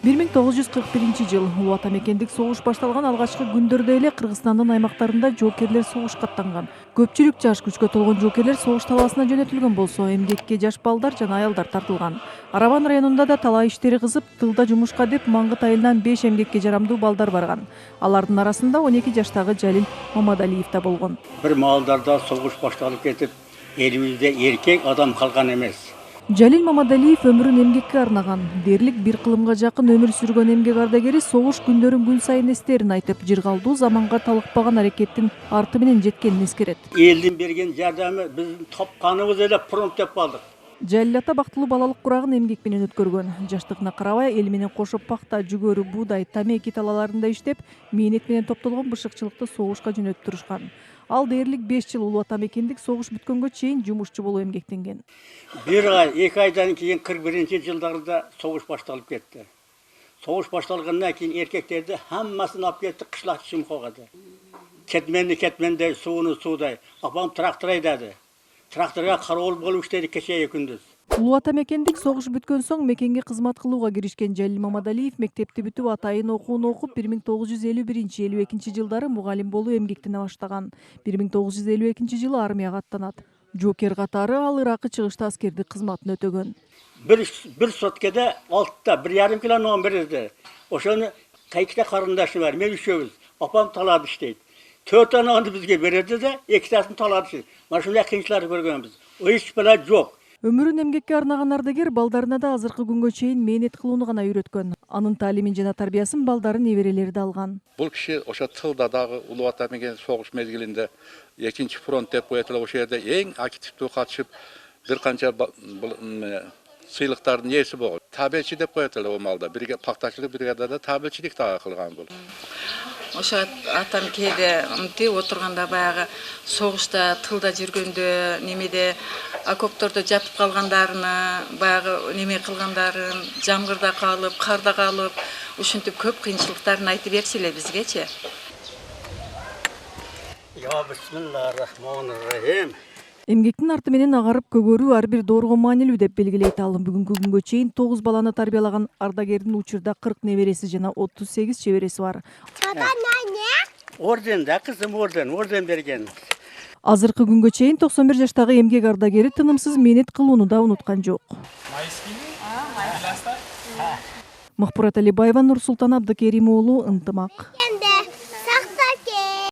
1941-жыл Улуу Ата мекендик согуш башталган алгачкы күндөрдө эле Кыргызстандын аймактарында жоокерлер согушка аттанган. Көпчүлүк жаш күчкө толгон жоокерлер согуш талаасына жөнөтүлгөн болсо, эмгекке жаш балдар жана аялдар тартылган. Арабан районунда да талаа иштери кызып, тылда жумушка деп Маңгыт айылынан 5 эмгекке жарамдуу балдар барган. Алардын арасында 12 жаштагы Жалил Мамадалиев да болгон. Бир маалдарда согуш башталып кетип, элибизде эркек адам калган эмес. Жалил Мамадалиев өмүрүн эмгекке арнаган. Дээрлик 1 кылымга жакын өмүр сүргөн эмгек ардагери согуш күндөрүн күн сайын эстерин айтып, жыргалдуу заманга талыкпаган аракеттин арты менен жеткенин эскерет. Элдин берген жардамы биздин топканыбыз эле фронт деп калдык. Жалил ата бактылуу балалык курагын эмгек менен өткөргөн. Жаштыгына карабай эл менен кошо пакта, жүгөрү, буудай, тамеки талааларында иштеп, мээнет менен топтолгон бышыкчылыкты согушка жөнөтүп турушкан. Ал дээрлик 5 жыл Улуу Ата мекендик согуш бүткөнгө чейин жумушчу болуп эмгектенген. 1 ай, 2 айдан кийин 41-жылдарда согуш башталып кетти. Согуш башталгандан кийин эркектерди хаммасын алып кетти кышлак Чимхога. Кетменде сууну суудай, апам трактор айдады. Тракторга кароол болуп иштеди кечеги күндүз. Улуу Ата мекендик согуш бүткөн соң мекенге кызмат кылууга киришкен Жалил Мамадалиев мектепти бүтүп, атайын окуун окуп, 1951-52 жылдары мугалим болуу эмгектене баштаган. 1952-жылы армияга аттанат. Жоокер катары ал Иракы чыгышта аскердик кызматын өтөгөн. Bir соткеде 1,5 кило нон берди. Ошону кайкта карындашы бар, мен үшөөбүз. Апам талап иштейт. 4 нонду бизге берди да, 2тасын талап иштейт. Мына ушундай кыйынчылыктар көргөнбүз. Эч бала жок. Өмүрүн эмгекке арнаган ардагер балдарына да азыркы күнгө чейин мээнет кылууну гана үйрөткөн. Анын таалимин жана тарбиясын балдары неберелери да алган. Бул киши ошо тылда дагы Улуу Ата мекендик согуш мезгилинде 2 фронт деп коетиле, ошол жерде эң активдүү катышып, бир канча сыйлыктардын ээси болгон. Табелчи деп коетиле о малда. Бирге пактачылык бригадада табелчилик дагы кылган бул. Ошо атам кээде мынтип отурганда баягы согушта тылда жүргөндө немеде окоптордо жатып калгандарыны, баягы неме кылгандарын, жамгырда калып, карда калып, ушинтип көп кыйынчылыктарын айтып берчү эле бизгечи. Я бисмиллахир-рахманир-рахим. Эмгектин арты менен агарып көгөрүү ар бир доорго маанилүү деп белгилейт ал. Бүгүнкү күнгө чейин 9 баланы тарбиялаган ардагердин учурда 40 небереси жана 38 чебереси бар. Орден да кызым, орден берген. Азыркы күнгө чейин 91 жаштагы эмгек ардагери тынымсыз мээнет кылууну да унуткан жок. Махпурат Алибаева, Нурсултан Абдыкерим уулу, Ынтымак.